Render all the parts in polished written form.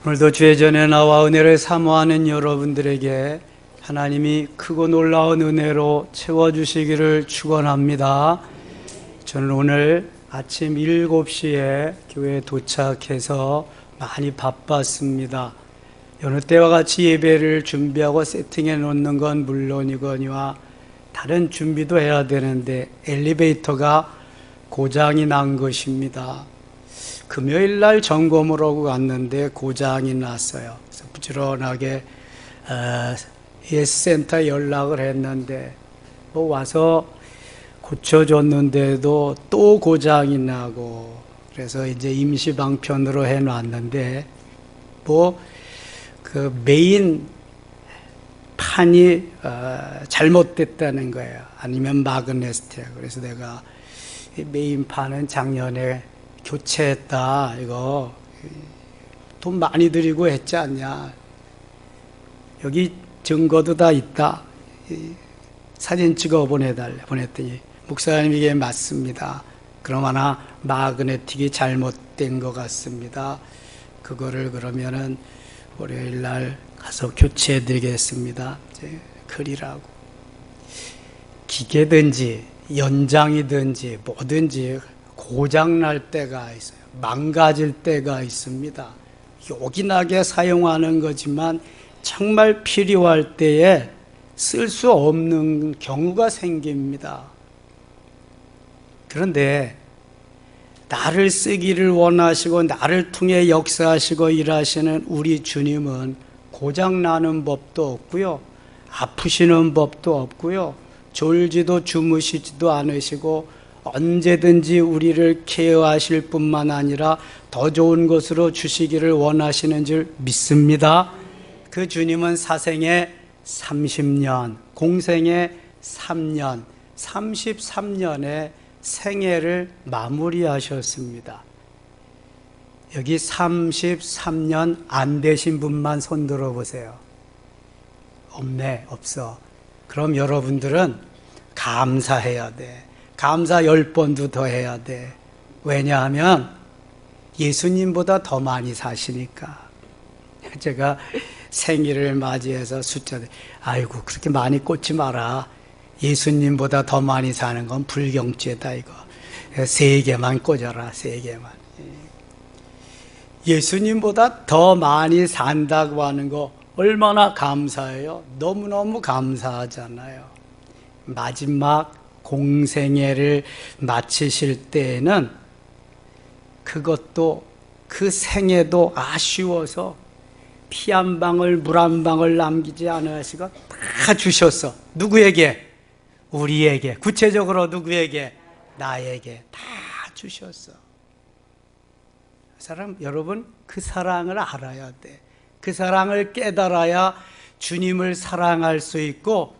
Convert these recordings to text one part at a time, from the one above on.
오늘도 주의 전에 나와 은혜를 사모하는 여러분들에게 하나님이 크고 놀라운 은혜로 채워주시기를 축원합니다. 저는 오늘 아침 7시에 교회에 도착해서 많이 바빴습니다. 여느 때와 같이 예배를 준비하고 세팅해 놓는 건 물론이거니와 다른 준비도 해야 되는데 엘리베이터가 고장이 난 것입니다. 금요일 날 점검을 하고 갔는데 고장이 났어요. 그래서 부지런하게 ES센터에 연락을 했는데 뭐 와서 고쳐줬는데도 또 고장이 나고, 그래서 이제 임시 방편으로 해놨는데 뭐 그 메인 판이 잘못됐다는 거예요. 아니면 마그네스티아. 그래서 내가 이 메인 판은 작년에 교체했다. 이거 돈 많이 들이고 했지 않냐. 여기 증거도 다 있다. 사진 찍어 보냈더니 목사님 이게 맞습니다. 그러나 마그네틱이 잘못된 것 같습니다. 그거를 그러면은 월요일 날 가서 교체해 드리겠습니다. 그리라고. 기계든지 연장이든지 뭐든지 고장 날 때가 있어요. 망가질 때가 있습니다. 요긴하게 사용하는 거지만 정말 필요할 때에 쓸 수 없는 경우가 생깁니다. 그런데 나를 쓰기를 원하시고 나를 통해 역사하시고 일하시는 우리 주님은 고장 나는 법도 없고요, 아프시는 법도 없고요, 졸지도 주무시지도 않으시고 언제든지 우리를 케어하실 뿐만 아니라 더 좋은 것으로 주시기를 원하시는 줄 믿습니다. 그 주님은 사생에 30년, 공생에 3년, 33년의 생애를 마무리하셨습니다. 여기 33년 안 되신 분만 손 들어보세요. 없네, 없어. 그럼 여러분들은 감사해야 돼. 감사 10번도 더 해야 돼. 왜냐하면 예수님보다 더 많이 사시니까. 제가 생일을 맞이해서 숫자들, 아이고 그렇게 많이 꽂지 마라. 예수님보다 더 많이 사는 건 불경죄다 이거. 3개만 꽂아라, 3개만. 예수님보다 더 많이 산다고 하는 거 얼마나 감사해요. 너무너무 감사하잖아요. 마지막 공생애를 마치실 때에는 그것도 그 생애도 아쉬워서 피 한 방울 물 한 방울 남기지 않으시고 다 주셨어. 누구에게? 우리에게. 구체적으로 누구에게? 나에게 다 주셨어. 사람, 여러분 그 사랑을 알아야 돼. 그 사랑을 깨달아야 주님을 사랑할 수 있고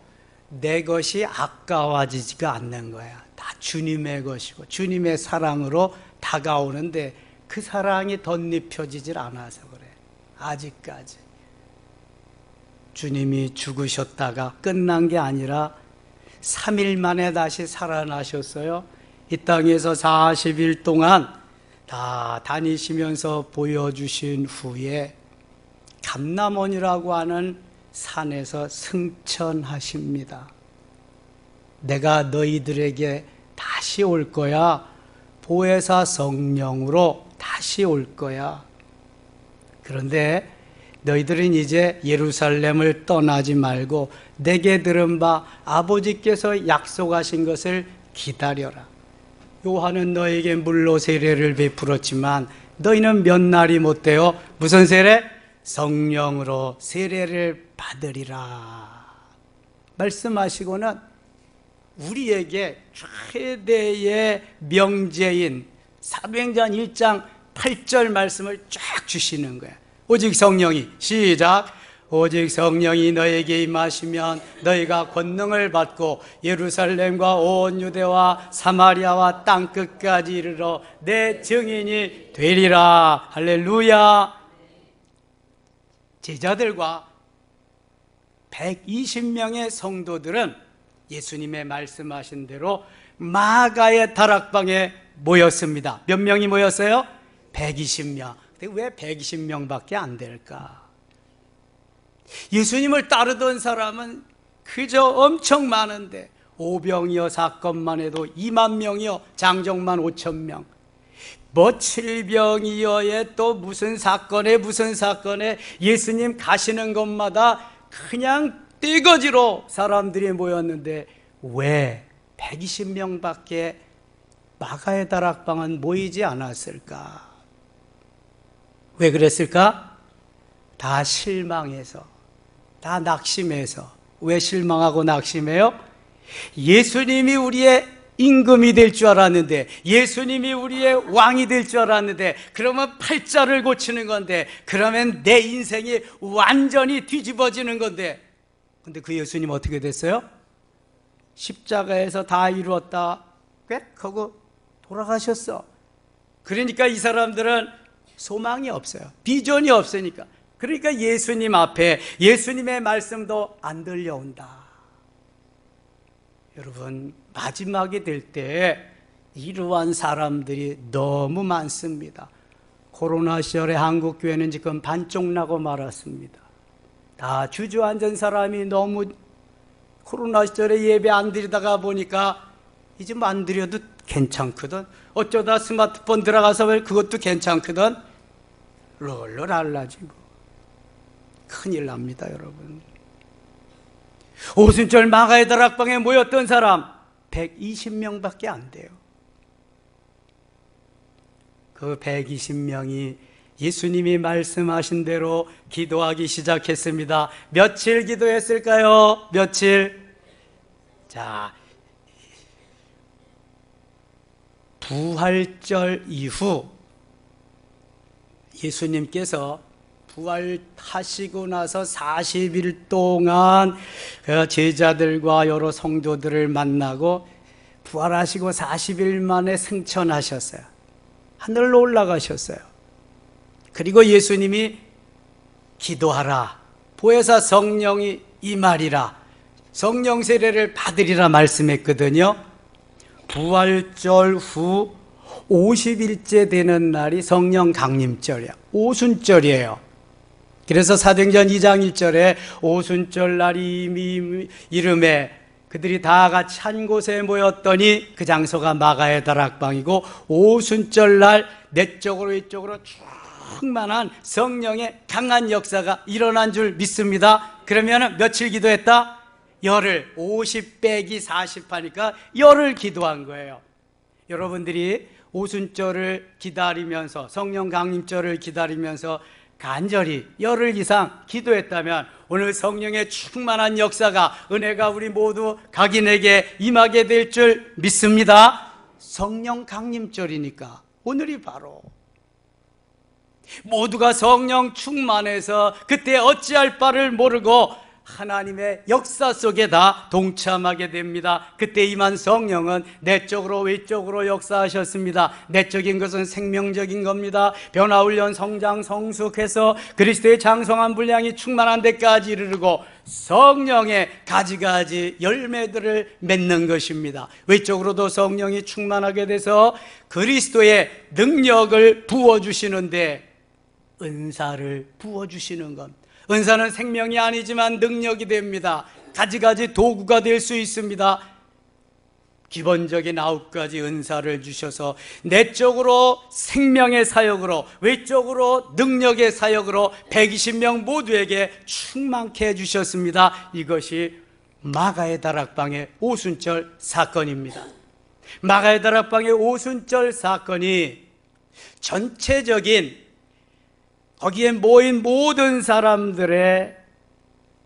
내 것이 아까워지지가 않는 거야. 다 주님의 것이고 주님의 사랑으로 다가오는데 그 사랑이 덧입혀지질 않아서 그래. 아직까지. 주님이 죽으셨다가 끝난 게 아니라 3일 만에 다시 살아나셨어요. 이 땅에서 40일 동안 다 다니시면서 보여주신 후에 감람원이라고 하는 산에서 승천하십니다. 내가 너희들에게 다시 올 거야. 보혜사 성령으로 다시 올 거야. 그런데 너희들은 이제 예루살렘을 떠나지 말고 내게 들은 바 아버지께서 약속하신 것을 기다려라. 요한은 너에게 물로 세례를 베풀었지만 너희는 몇 날이 못되어 무슨 세례? 성령으로 세례를 받으리라 말씀하시고는 우리에게 최대의 명제인 사도행전 1장 8절 말씀을 쫙 주시는 거야. 오직 성령이, 시작, 오직 성령이 너에게 임하시면 너희가 권능을 받고 예루살렘과 온 유대와 사마리아와 땅끝까지 이르러 내 증인이 되리라. 할렐루야. 제자들과 120명의 성도들은 예수님의 말씀하신 대로 마가의 다락방에 모였습니다. 몇 명이 모였어요? 120명. 왜 120명밖에 안 될까? 예수님을 따르던 사람은 그저 엄청 많은데 오병이어 사건만 해도 2만 명이요, 장정만 5천 명, 뭐 칠병이어에 또 무슨 사건에 예수님 가시는 곳마다 그냥 떼거지로 사람들이 모였는데 왜 120명밖에 마가의 다락방은 모이지 않았을까? 왜 그랬을까? 다 실망해서, 다 낙심해서. 왜 실망하고 낙심해요? 예수님이 우리의 임금이 될 줄 알았는데, 예수님이 우리의 왕이 될 줄 알았는데, 그러면 팔자를 고치는 건데, 그러면 내 인생이 완전히 뒤집어지는 건데, 근데 그 예수님 어떻게 됐어요? 십자가에서 다 이루었다 꽥 하고 돌아가셨어. 그러니까 이 사람들은 소망이 없어요. 비전이 없으니까. 그러니까 예수님 앞에 예수님의 말씀도 안 들려온다. 여러분, 마지막이 될 때 이러한 사람들이 너무 많습니다. 코로나 시절에 한국교회는 지금 반쪽 나고 말았습니다. 다 주저앉은 사람이 너무 코로나 시절에 예배 안 드리다가 보니까 이제 뭐 안 드려도 괜찮거든. 어쩌다 스마트폰 들어가서 그것도 괜찮거든. 롤러 달라지고 큰일 납니다, 여러분. 오순절 마가의 다락방에 모였던 사람 120명밖에 안 돼요. 그 120명이 예수님이 말씀하신 대로 기도하기 시작했습니다. 며칠 기도했을까요? 며칠? 자, 부활절 이후 예수님께서 부활하시고 나서 40일 동안 제자들과 여러 성도들을 만나고 부활하시고 40일 만에 승천하셨어요. 하늘로 올라가셨어요. 그리고 예수님이 기도하라, 보혜사 성령이 임하리라, 성령 세례를 받으리라 말씀했거든요. 부활절 후 50일째 되는 날이 성령 강림절이에요. 오순절이에요. 그래서 사도행전 2장 1절에 오순절 날이 이름에 그들이 다 같이 한 곳에 모였더니 그 장소가 마가의 다락방이고, 오순절 날 내적으로 이쪽으로 충만한 성령의 강한 역사가 일어난 줄 믿습니다. 그러면 며칠 기도했다? 열흘. 50 빼기 40 하니까 열흘 기도한 거예요. 여러분들이 오순절을 기다리면서, 성령 강림절을 기다리면서 간절히 열흘 이상 기도했다면 오늘 성령의 충만한 역사가, 은혜가 우리 모두 각인에게 임하게 될 줄 믿습니다. 성령 강림절이니까 오늘이 바로 모두가 성령 충만해서 그때 어찌할 바를 모르고 하나님의 역사 속에 다 동참하게 됩니다. 그때 임한 성령은 내적으로 외적으로 역사하셨습니다. 내적인 것은 생명적인 겁니다. 변화훈련 성장 성숙해서 그리스도의 장성한 분량이 충만한 데까지 이르르고 성령의 가지가지 열매들을 맺는 것입니다. 외적으로도 성령이 충만하게 돼서 그리스도의 능력을 부어주시는데 은사를 부어주시는 것. 은사는 생명이 아니지만 능력이 됩니다. 가지가지 도구가 될 수 있습니다. 기본적인 9가지 은사를 주셔서 내적으로 생명의 사역으로, 외적으로 능력의 사역으로 120명 모두에게 충만케 해주셨습니다. 이것이 마가의 다락방의 오순절 사건입니다. 마가의 다락방의 오순절 사건이 전체적인 거기에 모인 모든 사람들의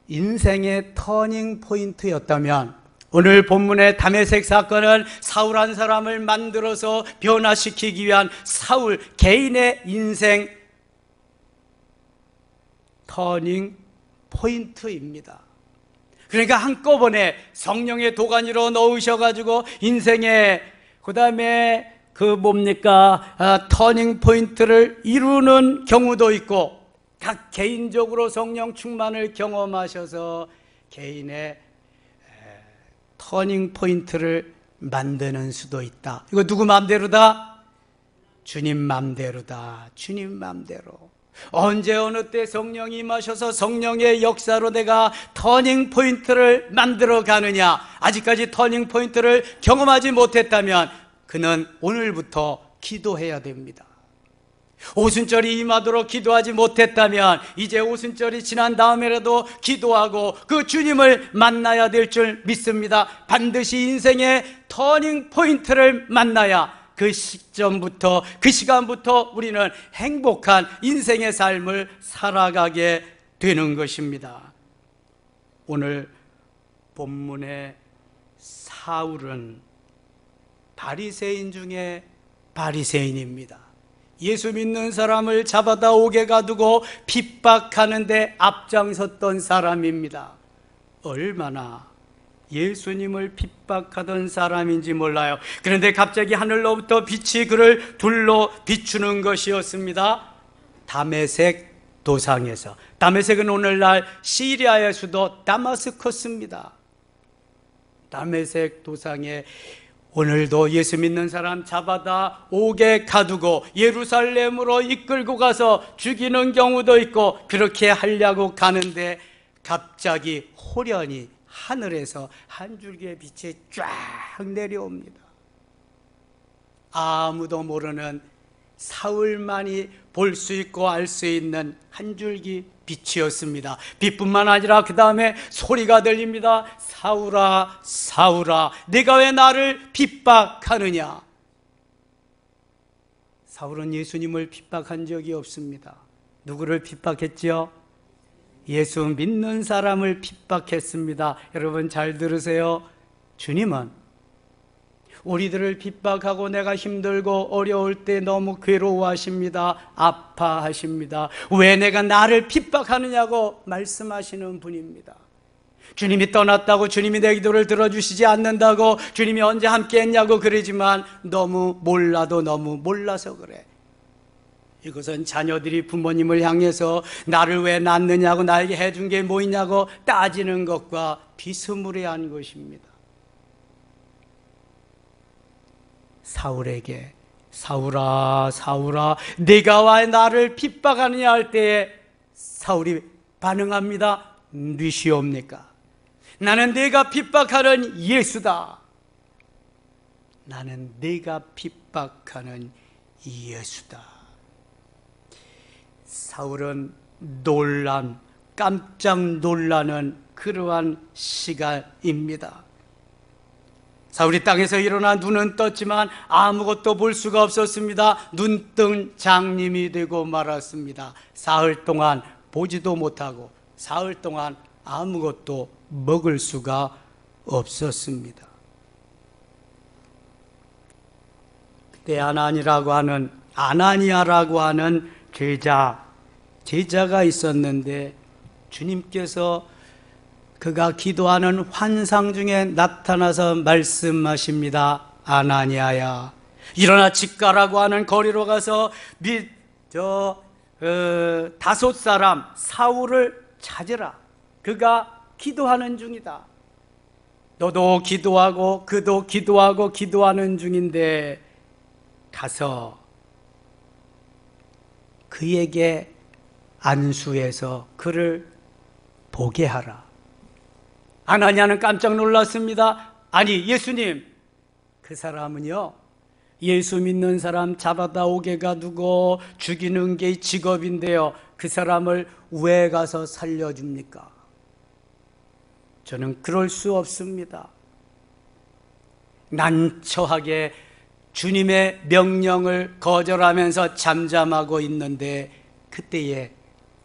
인생의 터닝 포인트였다면, 오늘 본문의 다메섹 사건은 사울 한 사람을 만들어서 변화시키기 위한 사울 개인의 인생 터닝 포인트입니다. 그러니까 한꺼번에 성령의 도가니로 넣으셔가지고 인생의 그 다음에 터닝 포인트를 이루는 경우도 있고, 각 개인적으로 성령 충만을 경험하셔서 개인의 터닝 포인트를 만드는 수도 있다. 이거 누구 마음대로다? 주님 맘대로다. 주님 맘대로. 언제 어느 때 성령이 임하셔서 성령의 역사로 내가 터닝 포인트를 만들어 가느냐, 아직까지 터닝 포인트를 경험하지 못했다면 그는 오늘부터 기도해야 됩니다. 오순절이 임하도록 기도하지 못했다면 이제 오순절이 지난 다음에라도 기도하고 그 주님을 만나야 될 줄 믿습니다. 반드시 인생의 터닝 포인트를 만나야 그 시점부터, 그 시간부터 우리는 행복한 인생의 삶을 살아가게 되는 것입니다. 오늘 본문의 사울은 바리새인 중에 바리새인입니다. 예수 믿는 사람을 잡아다 옥에 가두고 핍박하는데 앞장섰던 사람입니다. 얼마나 예수님을 핍박하던 사람인지 몰라요. 그런데 갑자기 하늘로부터 빛이 그를 둘러 비추는 것이었습니다. 다메섹 도상에서. 다메섹은 오늘날 시리아의 수도 다마스커스입니다. 다메섹 도상에 오늘도 예수 믿는 사람 잡아다 옥에 가두고 예루살렘으로 이끌고 가서 죽이는 경우도 있고, 그렇게 하려고 가는데 갑자기 호련히 하늘에서 한 줄기의 빛이 쫙 내려옵니다. 아무도 모르는 사울만이 볼 수 있고 알 수 있는 한 줄기 빛이었습니다. 빛뿐만 아니라 그 다음에 소리가 들립니다. 사울아, 사울아, 네가 왜 나를 핍박하느냐? 사울은 예수님을 핍박한 적이 없습니다. 누구를 핍박했지요? 예수 믿는 사람을 핍박했습니다. 여러분 잘 들으세요. 주님은 우리들을 핍박하고 내가 힘들고 어려울 때 너무 괴로워하십니다. 아파하십니다. 왜 내가 나를 핍박하느냐고 말씀하시는 분입니다. 주님이 떠났다고, 주님이 내 기도를 들어주시지 않는다고, 주님이 언제 함께 했냐고 그러지만 너무 몰라도 너무 몰라서 그래. 이것은 자녀들이 부모님을 향해서 나를 왜 낳느냐고, 나에게 해준 게 뭐 있냐고 따지는 것과 비스무리한 것입니다. 사울에게 사울아, 사울아, 네가 왜 나를 핍박하느냐 할 때에 사울이 반응합니다. 누시옵니까? 나는 네가 핍박하는 예수다. 나는 네가 핍박하는 예수다. 사울은 깜짝 놀라는 그러한 시간입니다. 사울이 땅에서 일어나 눈은 떴지만 아무것도 볼 수가 없었습니다. 눈뜬 장님이 되고 말았습니다. 사흘 동안 보지도 못하고 사흘 동안 아무것도 먹을 수가 없었습니다. 그때 아나니아라고 하는 제자가 있었는데 주님께서 그가 기도하는 환상 중에 나타나서 말씀하십니다. 아나니아야, 일어나 집가라고 하는 거리로 가서 다섯 사람 사울을 찾으라. 그가 기도하는 중이다. 너도 기도하고 그도 기도하고 기도하는 중인데 가서 그에게 안수해서 그를 보게 하라. 아나니아는 깜짝 놀랐습니다. 아니 예수님, 그 사람은요 예수 믿는 사람 잡아다 옥에 가두고 죽이는 게 직업인데요, 그 사람을 왜 가서 살려줍니까? 저는 그럴 수 없습니다. 난처하게 주님의 명령을 거절하면서 잠잠하고 있는데 그때에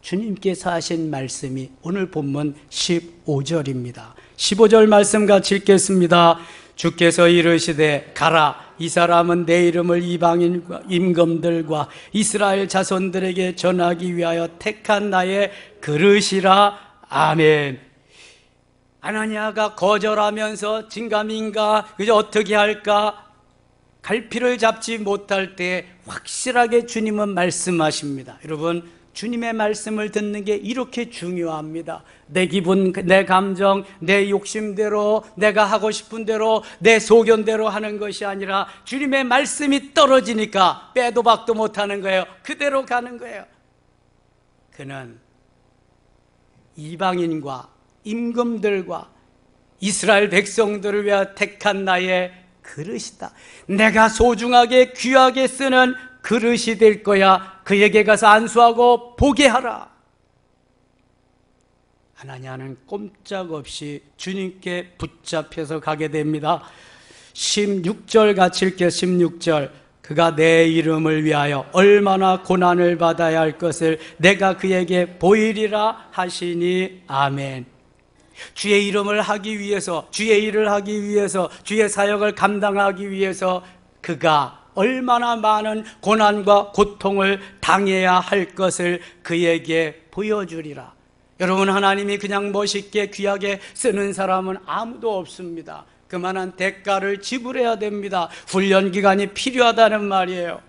주님께서 하신 말씀이 오늘 본문 15절입니다. 15절 말씀 같이 읽겠습니다. 주께서 이르시되 가라, 이 사람은 내 이름을 이방인과 임금들과 이스라엘 자손들에게 전하기 위하여 택한 나의 그릇이라. 아멘. 아나니아가 거절하면서 진감인가 그저 어떻게 할까 갈피를 잡지 못할 때 확실하게 주님은 말씀하십니다. 여러분, 주님의 말씀을 듣는 게 이렇게 중요합니다. 내 기분, 내 감정, 내 욕심대로, 내가 하고 싶은 대로, 내 소견대로 하는 것이 아니라 주님의 말씀이 떨어지니까 빼도 박도 못하는 거예요. 그대로 가는 거예요. 그는 이방인과 임금들과 이스라엘 백성들을 위하여 택한 나의 그릇이다. 내가 소중하게 귀하게 쓰는 그릇이 될 거야. 그에게 가서 안수하고 보게 하라. 하나냐는 꼼짝없이 주님께 붙잡혀서 가게 됩니다. 16절 같이 읽게. 16절. 그가 내 이름을 위하여 얼마나 고난을 받아야 할 것을 내가 그에게 보이리라 하시니. 아멘. 주의 이름을 하기 위해서, 주의 일을 하기 위해서, 주의 사역을 감당하기 위해서 그가 얼마나 많은 고난과 고통을 당해야 할 것을 그에게 보여주리라. 여러분, 하나님이 그냥 멋있게 귀하게 쓰는 사람은 아무도 없습니다. 그만한 대가를 지불해야 됩니다. 훈련 기간이 필요하다는 말이에요.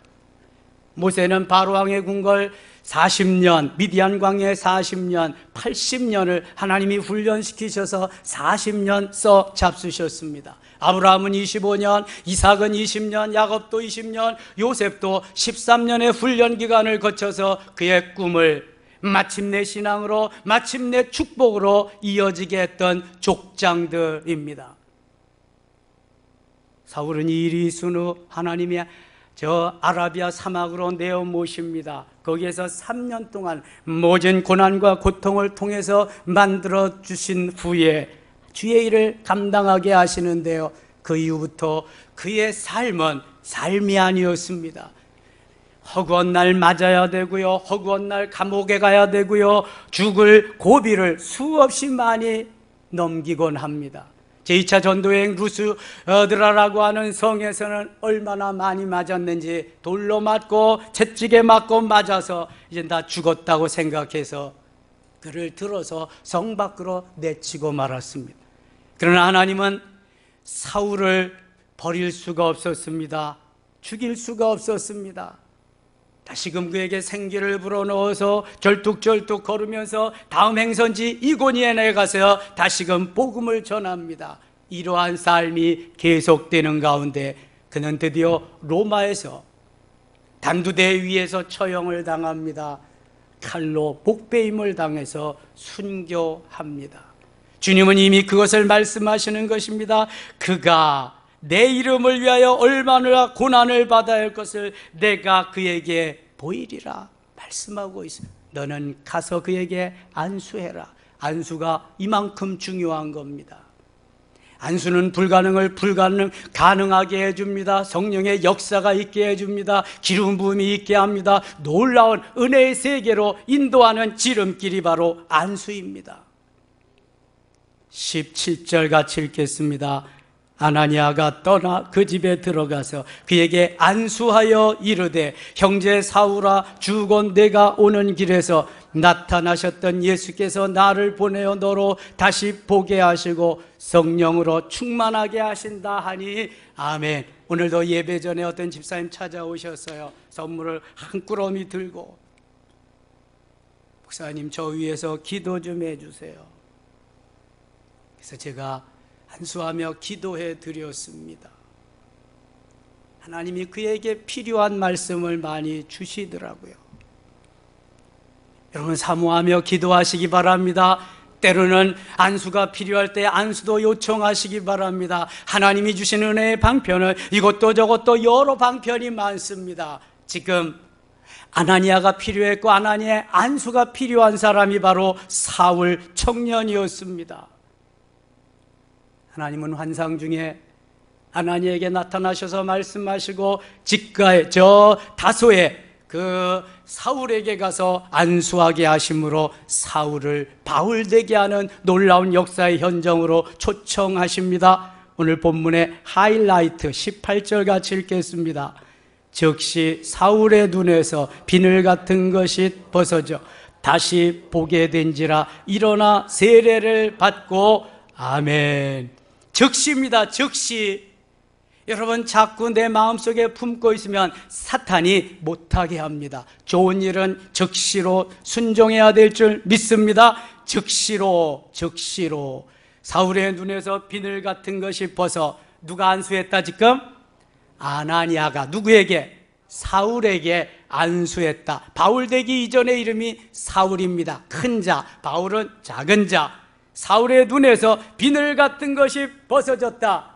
모세는 바로왕의 궁궐 40년, 미디안 광야에 40년, 80년을 하나님이 훈련시키셔서 40년 써 잡수셨습니다. 아브라함은 25년, 이삭은 20년, 야곱도 20년, 요셉도 13년의 훈련 기간을 거쳐서 그의 꿈을 마침내 신앙으로, 마침내 축복으로 이어지게 했던 족장들입니다. 사울은 이 일이 있은 후 하나님이 저 아라비아 사막으로 내어 모십니다. 거기에서 3년 동안 모진 고난과 고통을 통해서 만들어 주신 후에 주의 일을 감당하게 하시는데요, 그 이후부터 그의 삶은 삶이 아니었습니다. 허구한 날 맞아야 되고요, 허구한 날 감옥에 가야 되고요, 죽을 고비를 수없이 많이 넘기곤 합니다. 제2차 전도여행 루스드라라고 하는 성에서는 얼마나 많이 맞았는지, 돌로 맞고 채찍에 맞고 맞아서 이제 다 죽었다고 생각해서 그를 들어서 성 밖으로 내치고 말았습니다. 그러나 하나님은 사울을 버릴 수가 없었습니다. 죽일 수가 없었습니다. 다시금 그에게 생기를 불어넣어서 절뚝절뚝 걸으면서 다음 행선지 이고니에 가서 다시금 복음을 전합니다. 이러한 삶이 계속되는 가운데 그는 드디어 로마에서 단두대 위에서 처형을 당합니다. 칼로 목베임을 당해서 순교합니다. 주님은 이미 그것을 말씀하시는 것입니다. 그가 내 이름을 위하여 얼마나 고난을 받아야 할 것을 내가 그에게 보이리라 말씀하고 있어요. 너는 가서 그에게 안수해라. 안수가 이만큼 중요한 겁니다. 안수는 불가능을 가능하게 해줍니다. 성령의 역사가 있게 해줍니다. 기름 부음이 있게 합니다. 놀라운 은혜의 세계로 인도하는 지름길이 바로 안수입니다. 17절 같이 읽겠습니다. 아나니아가 떠나 그 집에 들어가서 그에게 안수하여 이르되, 형제 사울아, 주곧 내가 오는 길에서 나타나셨던 예수께서 나를 보내어 너로 다시 보게 하시고 성령으로 충만하게 하신다 하니. 아멘. 오늘도 예배 전에 어떤 집사님 찾아오셨어요. 선물을 한 꾸러미 들고, 목사님 저 위해서 기도 좀 해주세요. 그래서 제가 안수하며 기도해 드렸습니다. 하나님이 그에게 필요한 말씀을 많이 주시더라고요. 여러분, 사모하며 기도하시기 바랍니다. 때로는 안수가 필요할 때 안수도 요청하시기 바랍니다. 하나님이 주신 은혜의 방편은 이것도 저것도 여러 방편이 많습니다. 지금 아나니아가 필요했고 아나니아의 안수가 필요한 사람이 바로 사울 청년이었습니다. 하나님은 환상 중에 아나니에게 나타나셔서 말씀하시고 직가에 저 다소에 그 사울에게 가서 안수하게 하심으로 사울을 바울되게 하는 놀라운 역사의 현장으로 초청하십니다. 오늘 본문의 하이라이트 18절 같이 읽겠습니다. 즉시 사울의 눈에서 비늘 같은 것이 벗어져 다시 보게 된지라 일어나 세례를 받고. 아멘. 즉시입니다. 즉시. 여러분, 자꾸 내 마음속에 품고 있으면 사탄이 못하게 합니다. 좋은 일은 즉시로 순종해야 될 줄 믿습니다. 즉시로. 사울의 눈에서 비늘 같은 것이 벗어 누가 안수했다 지금? 아나니아가 누구에게? 사울에게 안수했다. 바울 되기 이전의 이름이 사울입니다. 큰 자, 바울은 작은 자. 사울의 눈에서 비늘 같은 것이 벗어졌다.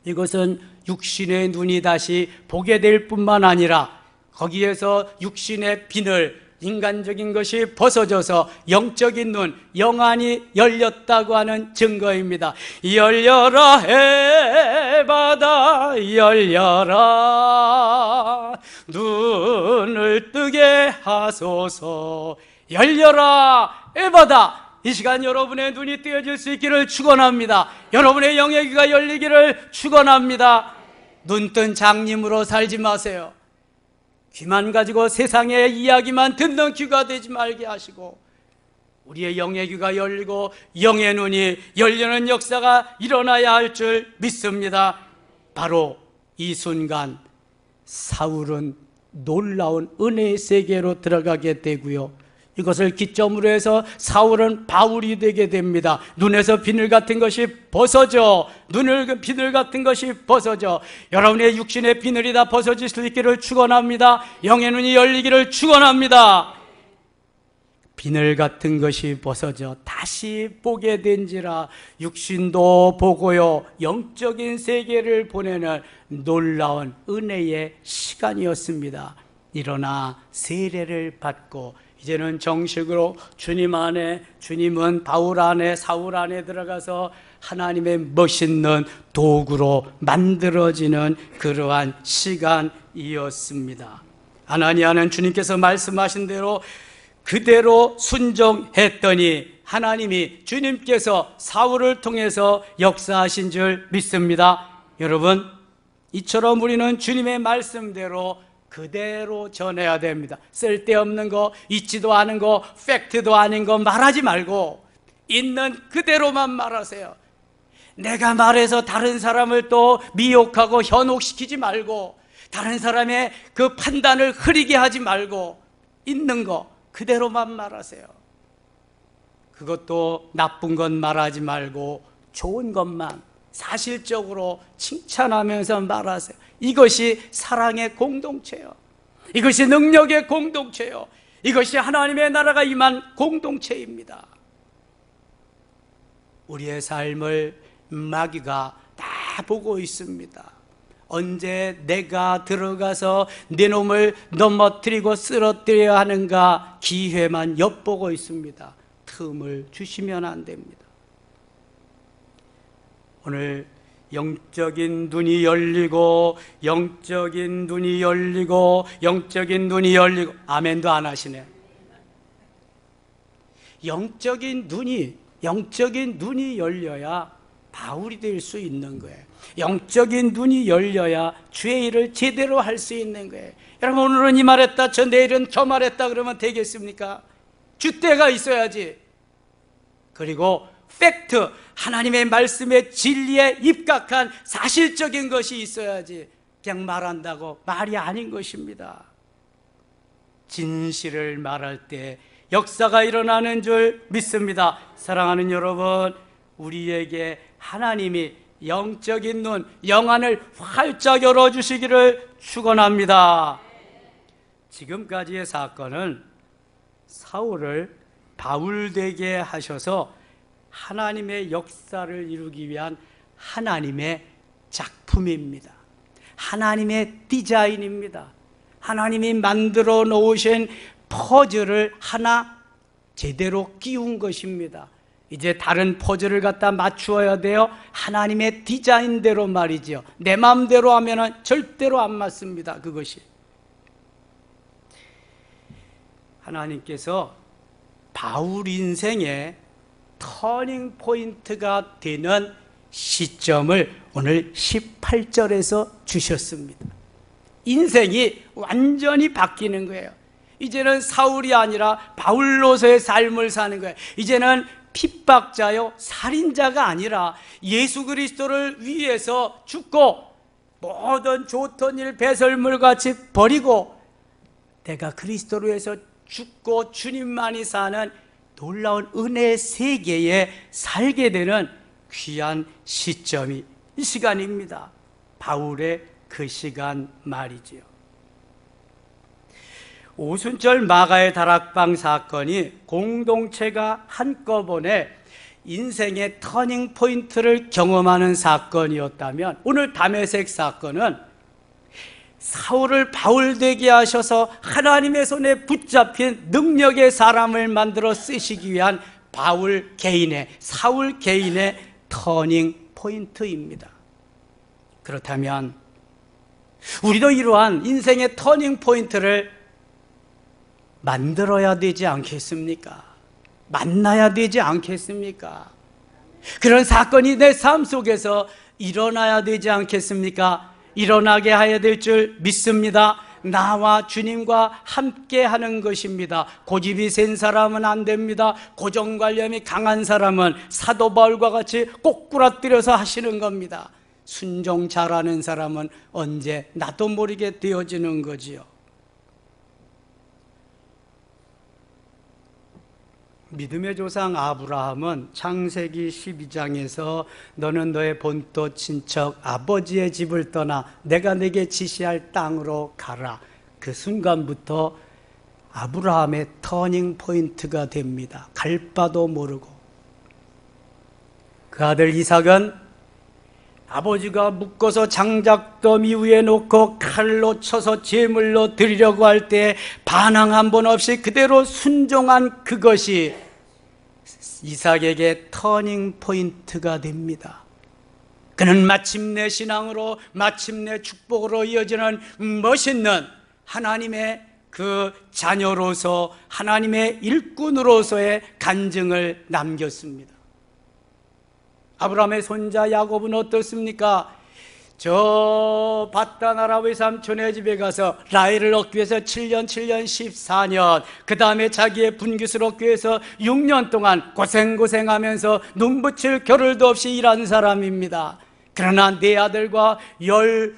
이것은 육신의 눈이 다시 보게 될 뿐만 아니라 거기에서 육신의 비늘, 인간적인 것이 벗어져서 영적인 눈, 영안이 열렸다고 하는 증거입니다. 열려라 해바다 열려라, 눈을 뜨게 하소서. 열려라 해바다. 이 시간 여러분의 눈이 뜨여질 수 있기를 축원합니다. 여러분의 영의 귀가 열리기를 축원합니다. 눈뜬 장님으로 살지 마세요. 귀만 가지고 세상의 이야기만 듣는 귀가 되지 말게 하시고 우리의 영의 귀가 열리고 영의 눈이 열리는 역사가 일어나야 할 줄 믿습니다. 바로 이 순간 사울은 놀라운 은혜의 세계로 들어가게 되고요, 이것을 기점으로 해서 사울은 바울이 되게 됩니다. 눈에서 비늘 같은 것이 벗어져, 비늘 같은 것이 벗어져. 여러분의 육신의 비늘이 다 벗어질 수 있기를 축원합니다. 영의 눈이 열리기를 축원합니다. 비늘 같은 것이 벗어져 다시 보게 된지라 육신도 보고요, 영적인 세계를 보내는 놀라운 은혜의 시간이었습니다. 일어나 세례를 받고 이제는 정식으로 주님 안에, 주님은 바울 안에, 사울 안에 들어가서 하나님의 멋있는 도구로 만들어지는 그러한 시간이었습니다. 아나니아는 주님께서 말씀하신 대로 그대로 순종했더니 하나님이, 주님께서 사울을 통해서 역사하신 줄 믿습니다. 여러분, 이처럼 우리는 주님의 말씀대로 그대로 전해야 됩니다. 쓸데없는 거, 있지도 않은 거, 팩트도 아닌 거 말하지 말고 있는 그대로만 말하세요. 내가 말해서 다른 사람을 또 미혹하고 현혹시키지 말고 다른 사람의 그 판단을 흐리게 하지 말고 있는 거 그대로만 말하세요. 그것도 나쁜 건 말하지 말고 좋은 것만 사실적으로 칭찬하면서 말하세요. 이것이 사랑의 공동체요, 이것이 능력의 공동체요, 이것이 하나님의 나라가 임한 공동체입니다. 우리의 삶을 마귀가 다 보고 있습니다. 언제 내가 들어가서 내 놈을 넘어뜨리고 쓰러뜨려야 하는가 기회만 엿보고 있습니다. 틈을 주시면 안 됩니다. 오늘 영적인 눈이 열리고 영적인 눈이 열리고 영적인 눈이 열리고, 아멘도 안 하시네. 영적인 눈이 열려야 바울이 될 수 있는 거예요. 영적인 눈이 열려야 주의 일을 제대로 할 수 있는 거예요. 여러분, 오늘은 이 말했다, 내일은 저 말했다 그러면 되겠습니까? 줏대가 있어야지. 그리고 팩트, 하나님의 말씀의 진리에 입각한 사실적인 것이 있어야지 그냥 말한다고 말이 아닌 것입니다. 진실을 말할 때 역사가 일어나는 줄 믿습니다. 사랑하는 여러분, 우리에게 하나님이 영적인 눈, 영안을 활짝 열어주시기를 축원합니다. 지금까지의 사건은 사울을 바울 되게 하셔서 하나님의 역사를 이루기 위한 하나님의 작품입니다. 하나님의 디자인입니다. 하나님이 만들어 놓으신 퍼즐을 하나 제대로 끼운 것입니다. 이제 다른 퍼즐을 갖다 맞추어야 돼요. 하나님의 디자인대로 말이죠. 내 마음대로 하면 절대로 안 맞습니다. 그것이 하나님께서 바울 인생의 터닝 포인트가 되는 시점을 오늘 18절에서 주셨습니다. 인생이 완전히 바뀌는 거예요. 이제는 사울이 아니라 바울로서의 삶을 사는 거예요. 이제는 핍박자요, 살인자가 아니라 예수 그리스도를 위해서 죽고 모든 좋던 일 배설물같이 버리고 내가 그리스도로 해서 죽고 주님만이 사는 놀라운 은혜의 세계에 살게 되는 귀한 시점이 이 시간입니다. 바울의 그 시간 말이지요. 오순절 마가의 다락방 사건이 공동체가 한꺼번에 인생의 터닝 포인트를 경험하는 사건이었다면, 오늘 다메섹 사건은 사울을 바울 되게 하셔서 하나님의 손에 붙잡힌 능력의 사람을 만들어 쓰시기 위한 바울 개인의, 사울 개인의 터닝 포인트입니다. 그렇다면 우리도 이러한 인생의 터닝 포인트를 만들어야 되지 않겠습니까? 만나야 되지 않겠습니까? 그런 사건이 내 삶 속에서 일어나야 되지 않겠습니까? 일어나게 해야 될 줄 믿습니다. 나와 주님과 함께 하는 것입니다. 고집이 센 사람은 안 됩니다. 고정관념이 강한 사람은 사도 바울과 같이 꼬꾸라뜨려서 하시는 겁니다. 순종 잘하는 사람은 언제 나도 모르게 되어지는 거지요. 믿음의 조상 아브라함은 창세기 12장에서 너는 너의 본토 친척 아버지의 집을 떠나 내가 내게 지시할 땅으로 가라, 그 순간부터 아브라함의 터닝 포인트가 됩니다. 갈 바도 모르고. 그 아들 이삭은 아버지가 묶어서 장작더미 위에 놓고 칼로 쳐서 제물로 드리려고 할 때 반항 한 번 없이 그대로 순종한 그것이 이삭에게 터닝 포인트가 됩니다. 그는 마침내 신앙으로, 마침내 축복으로 이어지는 멋있는 하나님의 그 자녀로서, 하나님의 일꾼으로서의 간증을 남겼습니다. 아브라함의 손자 야곱은 어떻습니까? 저 바단 아라 외삼촌의 집에 가서 라헬을 얻기 위해서 7년 14년, 그 다음에 자기의 분깃을 얻기 위해서 6년 동안 고생하면서 눈붙일 겨를도 없이 일한 사람입니다. 그러나 네 아들과 12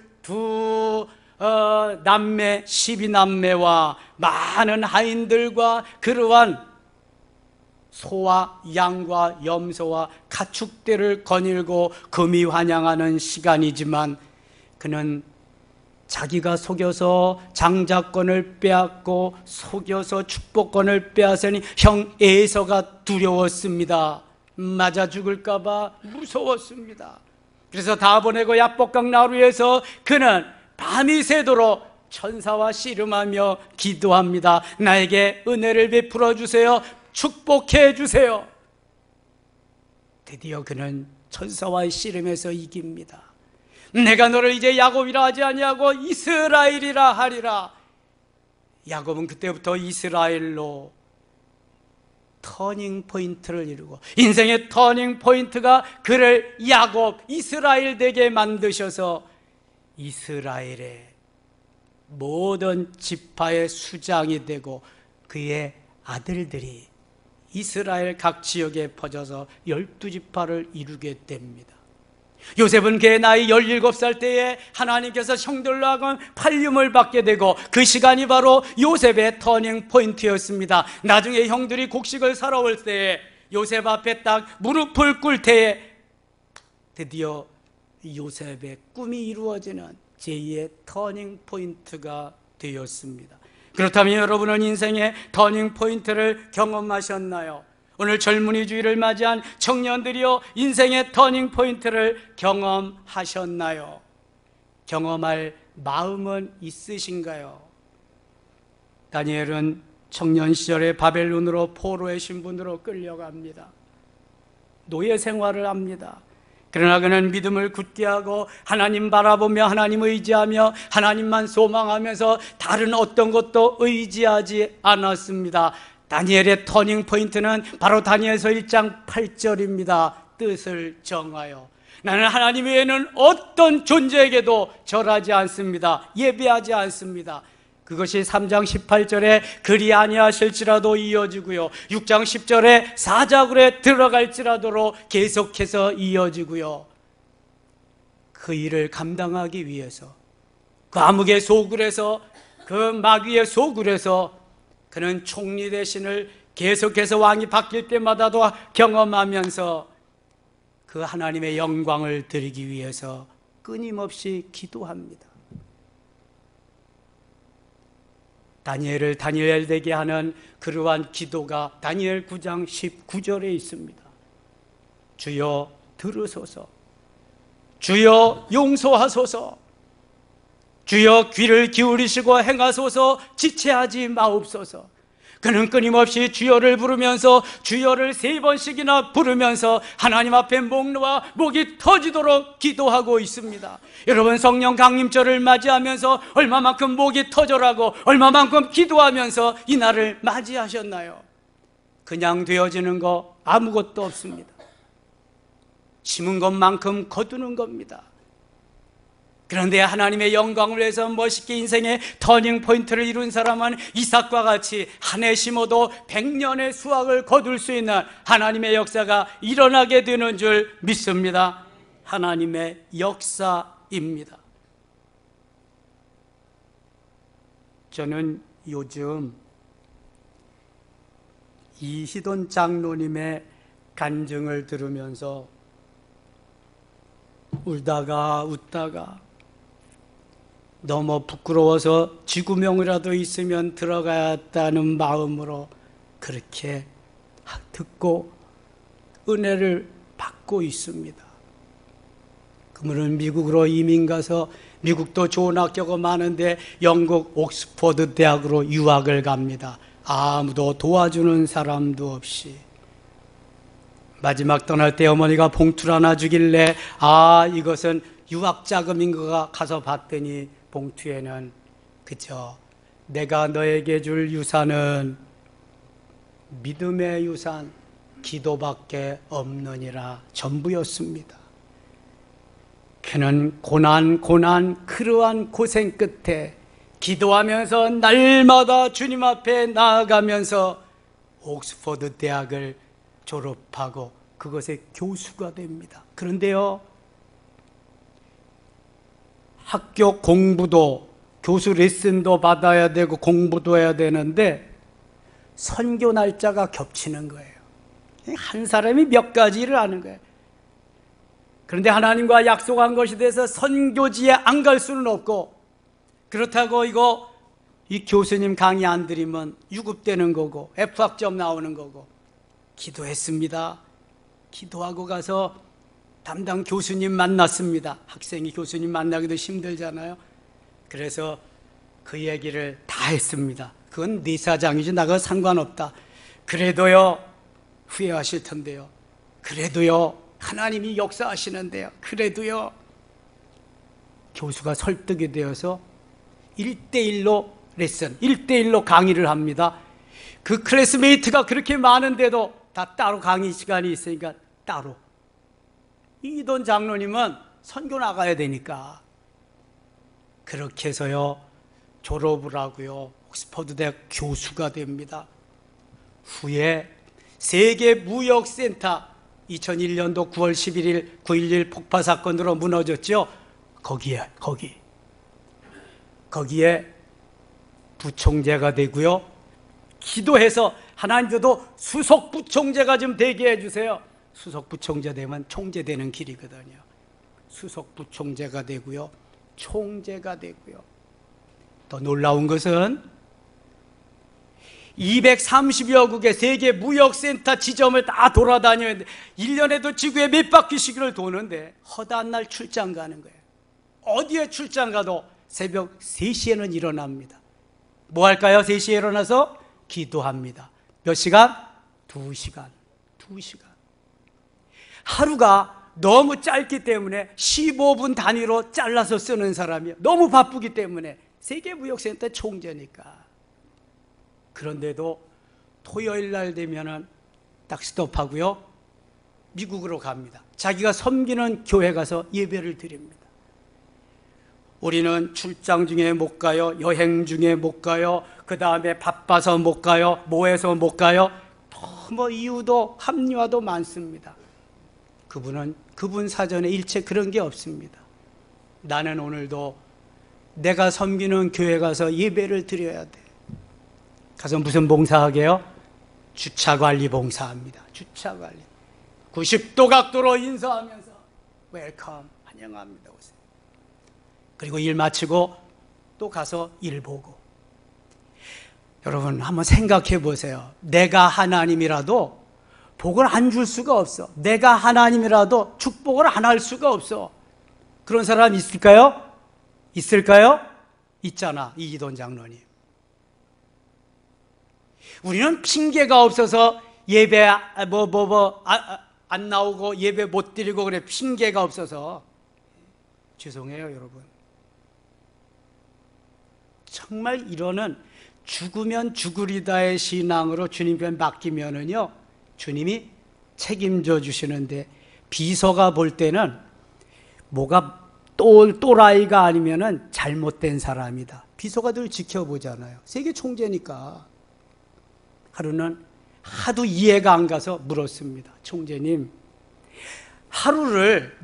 남매 12남매와 많은 하인들과 그러한 소와 양과 염소와 가축들을 거닐고 금이 환영하는 시간이지만, 그는 자기가 속여서 장자권을 빼앗고 속여서 축복권을 빼앗으니 형 에서가 두려웠습니다. 맞아 죽을까 봐 무서웠습니다. 그래서 다 보내고 야복강 나루에서 그는 밤이 새도록 천사와 씨름하며 기도합니다. 나에게 은혜를 베풀어 주세요. 축복해 주세요. 드디어 그는 천사와의 씨름에서 이깁니다. 내가 너를 이제 야곱이라 하지 아니하고 이스라엘이라 하리라. 야곱은 그때부터 이스라엘로 터닝 포인트를 이루고, 인생의 터닝 포인트가 그를 야곱, 이스라엘 되게 만드셔서 이스라엘의 모든 지파의 수장이 되고 그의 아들들이 이스라엘 각 지역에 퍼져서 12지파를 이루게 됩니다. 요셉은 그의 나이 17살 때에 하나님께서 형들로 하여금 팔림을 받게 되고, 그 시간이 바로 요셉의 터닝 포인트였습니다. 나중에 형들이 곡식을 사러 올 때에 요셉 앞에 딱 무릎을 꿇을 때에 드디어 요셉의 꿈이 이루어지는 제2의 터닝 포인트가 되었습니다. 그렇다면 여러분은 인생의 터닝 포인트를 경험하셨나요? 오늘 젊은이 주일을 맞이한 청년들이요, 인생의 터닝 포인트를 경험하셨나요? 경험할 마음은 있으신가요? 다니엘은 청년 시절에 바벨론으로 포로의 신분으로 끌려갑니다. 노예 생활을 합니다. 그러나 그는 믿음을 굳게 하고 하나님 바라보며 하나님 의지하며 하나님만 소망하면서 다른 어떤 것도 의지하지 않았습니다. 다니엘의 터닝 포인트는 바로 다니엘서 1장 8절입니다. 뜻을 정하여 나는 하나님 외에는 어떤 존재에게도 절하지 않습니다. 예배하지 않습니다. 그것이 3장 18절에 그리 아니하실지라도 이어지고요, 6장 10절에 사자굴에 들어갈지라도로 계속해서 이어지고요, 그 일을 감당하기 위해서 그 암흑의 소굴에서, 그 마귀의 소굴에서 그는 총리 대신을 계속해서 왕이 바뀔 때마다도 경험하면서 그 하나님의 영광을 드리기 위해서 끊임없이 기도합니다. 다니엘을 다니엘 되게 하는 그러한 기도가 다니엘 9장 19절에 있습니다. 주여 들으소서, 주여 용서하소서, 주여 귀를 기울이시고 행하소서, 지체하지 마옵소서. 그는 끊임없이 주여를 부르면서 주여를 3번씩이나 부르면서 하나님 앞에 목 놓아 목이 터지도록 기도하고 있습니다. 여러분, 성령 강림절을 맞이하면서 얼마만큼 목이 터져라고, 얼마만큼 기도하면서 이 날을 맞이하셨나요? 그냥 되어지는 거 아무것도 없습니다. 심은 것만큼 거두는 겁니다. 그런데 하나님의 영광을 위해서 멋있게 인생의 터닝 포인트를 이룬 사람은 이삭과 같이 한 해 심어도 100년의 수확을 거둘 수 있는 하나님의 역사가 일어나게 되는 줄 믿습니다. 하나님의 역사입니다. 저는 요즘 이희돈 장로님의 간증을 들으면서 울다가 웃다가 너무 부끄러워서 지구명이라도 있으면 들어가야겠다는 마음으로 그렇게 듣고 은혜를 받고 있습니다. 그분은 미국으로 이민 가서, 미국도 좋은 학교가 많은데 영국 옥스퍼드 대학으로 유학을 갑니다. 아무도 도와주는 사람도 없이. 마지막 떠날 때 어머니가 봉투를 하나 주길래 이것은 유학 자금인가 가서 봤더니 봉투에는 그저 내가 너에게 줄 유산은 믿음의 유산, 기도밖에 없느니라 전부였습니다. 그는 고난 그러한 고생 끝에 기도하면서 날마다 주님 앞에 나아가면서 옥스퍼드 대학을 졸업하고 그것의 교수가 됩니다. 그런데요, 학교 공부도, 교수 레슨도 받아야 되고 공부도 해야 되는데 선교 날짜가 겹치는 거예요. 한 사람이 몇 가지 일을 하는 거예요. 그런데 하나님과 약속한 것이 돼서 선교지에 안 갈 수는 없고, 그렇다고 이 교수님 강의 안 들으면 유급되는 거고 F학점 나오는 거고. 기도했습니다. 기도하고 가서 담당 교수님 만났습니다. 학생이 교수님 만나기도 힘들잖아요. 그래서 그 얘기를 다 했습니다. 그건 네 사장이지 나가 상관없다. 그래도요, 후회하실 텐데요, 그래도요, 하나님이 역사하시는데요, 그래도요. 교수가 설득이 되어서 1대1로 레슨, 1대1로 강의를 합니다. 그 클래스메이트가 그렇게 많은데도 다 따로 강의 시간이 있으니까 따로. 이돈 장로님은 선교 나가야 되니까 그렇게 해서요 졸업을 하고요 옥스퍼드 대학 교수가 됩니다. 후에 세계무역센터 2001년도 9월 11일 9.11 폭파 사건으로 무너졌죠. 거기에 부총재가 되고요, 기도해서 하나님도 수석 부총재가 좀 되게 해주세요. 수석 부총재 되면 총재 되는 길이거든요. 수석 부총재가 되고요, 총재가 되고요. 더 놀라운 것은 230여 국의 세계 무역센터 지점을 다 돌아다니는데 1년에도 지구에 몇 바퀴씩을 도는데 허다한 날 출장 가는 거예요. 어디에 출장 가도 새벽 3시에는 일어납니다. 뭐 할까요? 3시에 일어나서 기도합니다. 몇 시간? 2시간. 하루가 너무 짧기 때문에 15분 단위로 잘라서 쓰는 사람이에요. 너무 바쁘기 때문에. 세계무역센터 총재니까. 그런데도 토요일 날 되면은 딱 스톱하고요, 미국으로 갑니다. 자기가 섬기는 교회 가서 예배를 드립니다. 우리는 출장 중에 못 가요, 여행 중에 못 가요, 그 다음에 바빠서 못 가요, 뭐해서 못 가요, 뭐 이유도 합리화도 많습니다. 그분 사전에 일체 그런 게 없습니다. 나는 오늘도 내가 섬기는 교회 가서 예배를 드려야 돼. 가서 무슨 봉사하게요? 주차관리 봉사합니다. 주차관리. 90도 각도로 인사하면서 웰컴, 환영합니다. 오세요. 그리고 일 마치고 또 가서 일 보고. 여러분 한번 생각해 보세요. 내가 하나님이라도 복을 안 줄 수가 없어. 내가 하나님이라도 축복을 안 할 수가 없어. 그런 사람 있을까요? 있을까요? 있잖아, 이기돈 장로님. 우리는 핑계가 없어서 예배 안 나오고 예배 못 드리고 그래. 핑계가 없어서. 죄송해요, 여러분. 정말 이러는 죽으면 죽으리다의 신앙으로 주님께 맡기면은요, 주님이 책임져 주시는데, 비서가 볼 때는 뭐가 또라이가 아니면은 잘못된 사람이다. 비서가 늘 지켜보잖아요. 세계 총재니까. 하루는 하도 이해가 안 가서 물었습니다. 총재님, 하루를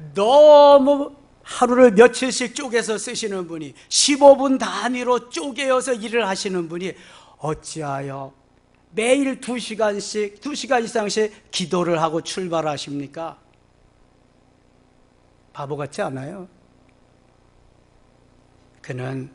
며칠씩 쪼개서 쓰시는 분이, 15분 단위로 쪼개어서 일을 하시는 분이 어찌하여 매일 2시간 이상씩 기도를 하고 출발하십니까? 바보 같지 않아요? 그는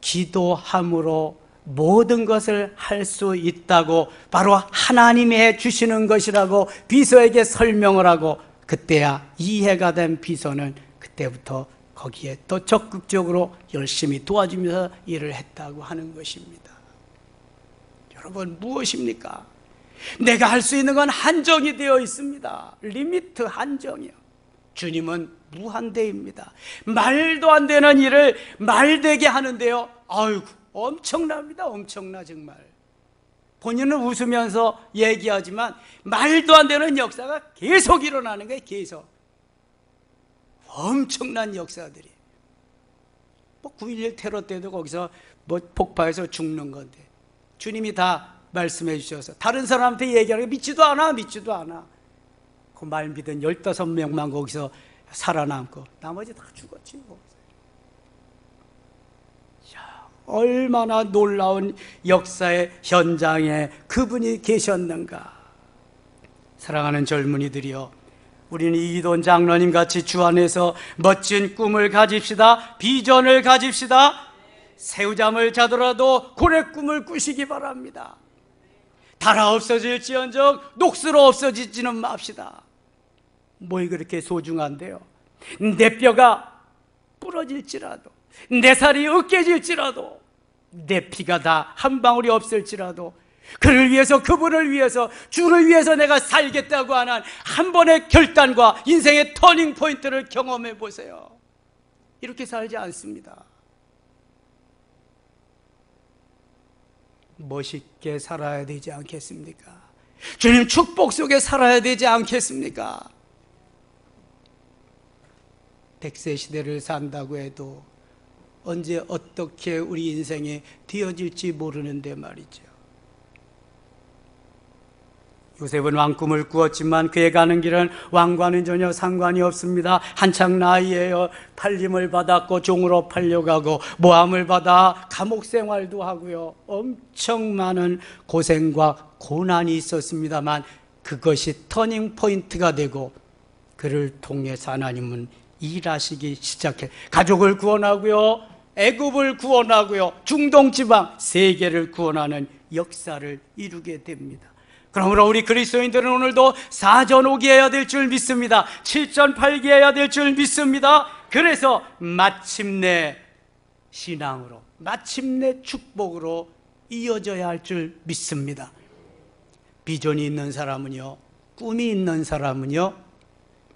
기도함으로 모든 것을 할 수 있다고 바로 하나님이 해주시는 것이라고 비서에게 설명을 하고, 그때야 이해가 된 비서는 그때부터 거기에 더 적극적으로 열심히 도와주면서 일을 했다고 하는 것입니다. 여러분, 무엇입니까? 내가 할 수 있는 건 한정이 되어 있습니다. 리미트, 한정이요. 주님은 무한대입니다. 말도 안 되는 일을 말되게 하는데요, 아이고 엄청납니다. 엄청나. 정말 본인은 웃으면서 얘기하지만 말도 안 되는 역사가 계속 일어나는 거예요. 계속 엄청난 역사들이. 9.11 테러 때도 거기서 폭파해서 죽는 건데 주님이 다 말씀해 주셔서 다른 사람한테 얘기하는 게 믿지도 않아. 그 말 믿은 15명만 거기서 살아남고 나머지 다 죽었지. 얼마나 놀라운 역사의 현장에 그분이 계셨는가. 사랑하는 젊은이들이여, 우리는 이기돈 장로님 같이 주 안에서 멋진 꿈을 가집시다. 비전을 가집시다. 새우잠을 자더라도 고래 꿈을 꾸시기 바랍니다. 달아 없어질지언정 녹슬어 없어지지는 맙시다. 뭐이 그렇게 소중한데요? 내 뼈가 부러질지라도, 내 살이 으깨질지라도, 내 피가 다 한 방울이 없을지라도 그를 위해서, 그분을 위해서, 주를 위해서 내가 살겠다고 하는 한 번의 결단과 인생의 터닝 포인트를 경험해 보세요. 이렇게 살지 않습니다. 멋있게 살아야 되지 않겠습니까? 주님 축복 속에 살아야 되지 않겠습니까? 100세 시대를 산다고 해도 언제 어떻게 우리 인생이 되어질지 모르는데 말이죠. 요셉은 왕꿈을 꾸었지만 그의 가는 길은 왕과는 전혀 상관이 없습니다. 한창 나이에요. 팔림을 받았고 종으로 팔려가고 모함을 받아 감옥 생활도 하고요. 엄청 많은 고생과 고난이 있었습니다만 그것이 터닝 포인트가 되고 그를 통해서 하나님은 일하시기 시작해 가족을 구원하고요, 애굽을 구원하고요, 중동 지방 세계를 구원하는 역사를 이루게 됩니다. 그러므로 우리 그리스도인들은 오늘도 사전오기해야 될 줄 믿습니다. 7전팔기해야 될 줄 믿습니다. 그래서 마침내 신앙으로, 마침내 축복으로 이어져야 할 줄 믿습니다. 비전이 있는 사람은요, 꿈이 있는 사람은요,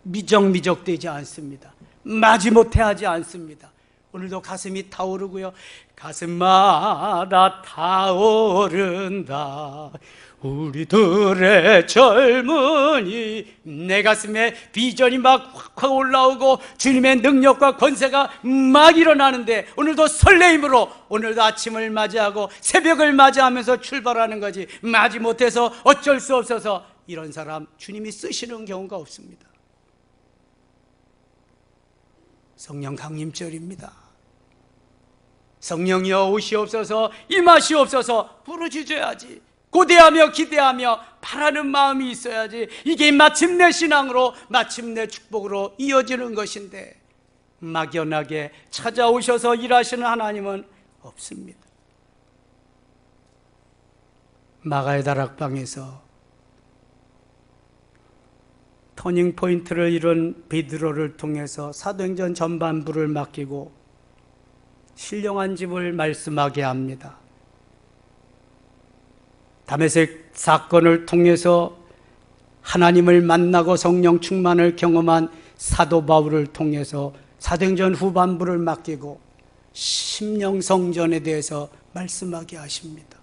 미적미적되지 않습니다. 마지못해 하지 않습니다. 오늘도 가슴이 타오르고요, 가슴마다 타오른다 우리들의 젊은이. 내 가슴에 비전이 막 확 올라오고 주님의 능력과 권세가 막 일어나는데 오늘도 설레임으로 오늘도 아침을 맞이하고 새벽을 맞이하면서 출발하는 거지, 마지못해서 어쩔 수 없어서 이런 사람 주님이 쓰시는 경우가 없습니다. 성령 강림절입니다. 성령이여 오시옵소서, 임하시옵소서 부르짖어야지. 고대하며 기대하며 바라는 마음이 있어야지. 이게 마침내 신앙으로, 마침내 축복으로 이어지는 것인데, 막연하게 찾아오셔서 일하시는 하나님은 없습니다. 마가의 다락방에서 터닝포인트를 이룬 베드로를 통해서 사도행전 전반부를 맡기고 신령한 집을 말씀하게 합니다. 다메섹 사건을 통해서 하나님을 만나고 성령 충만을 경험한 사도 바울을 통해서 사도행전 후반부를 맡기고 심령 성전에 대해서 말씀하게 하십니다.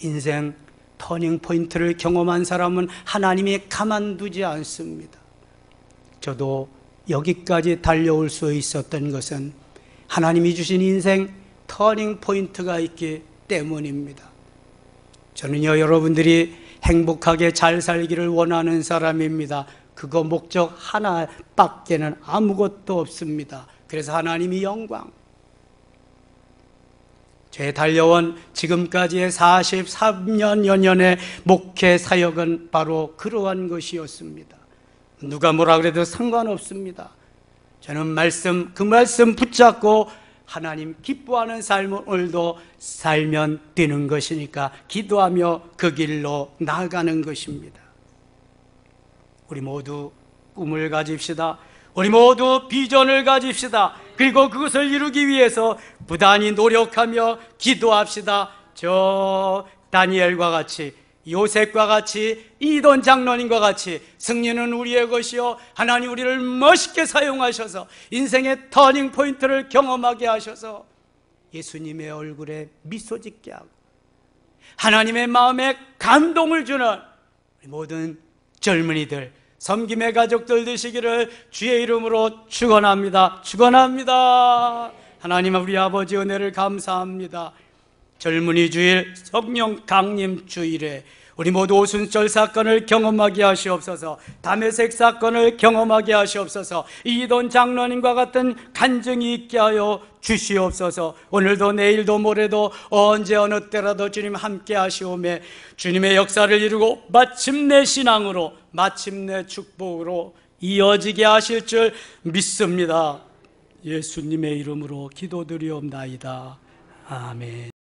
인생 터닝 포인트를 경험한 사람은 하나님이 가만두지 않습니다. 저도 여기까지 달려올 수 있었던 것은 하나님이 주신 인생 터닝 포인트가 있기 때문입니다. 저는요, 여러분들이 행복하게 잘 살기를 원하는 사람입니다. 그거 목적 하나밖에는 아무것도 없습니다. 그래서 하나님이 영광. 제 달려온 지금까지의 43년 년의 목회 사역은 바로 그러한 것이었습니다. 누가 뭐라 그래도 상관없습니다. 저는 그 말씀 붙잡고 하나님 기뻐하는 삶을 오늘도 살면 되는 것이니까 기도하며 그 길로 나아가는 것입니다. 우리 모두 꿈을 가집시다. 우리 모두 비전을 가집시다. 그리고 그것을 이루기 위해서 부단히 노력하며 기도합시다. 저 다니엘과 같이, 요셉과 같이, 이돈 장로님과 같이 승리는 우리의 것이요, 하나님 우리를 멋있게 사용하셔서 인생의 터닝 포인트를 경험하게 하셔서 예수님의 얼굴에 미소 짓게 하고 하나님의 마음에 감동을 주는 우리 모든 젊은이들, 섬김의 가족들 되시기를 주의 이름으로 축원합니다. 축원합니다. 하나님 우리 아버지 은혜를 감사합니다. 젊은이 주일, 성령 강림 주일에 우리 모두 오순절 사건을 경험하게 하시옵소서. 다메섹 사건을 경험하게 하시옵소서. 이돈 장로님과 같은 간증이 있게 하여 주시옵소서. 오늘도 내일도 모레도 언제 어느 때라도 주님 함께 하시오매 주님의 역사를 이루고 마침내 신앙으로, 마침내 축복으로 이어지게 하실 줄 믿습니다. 예수님의 이름으로 기도드리옵나이다. 아멘.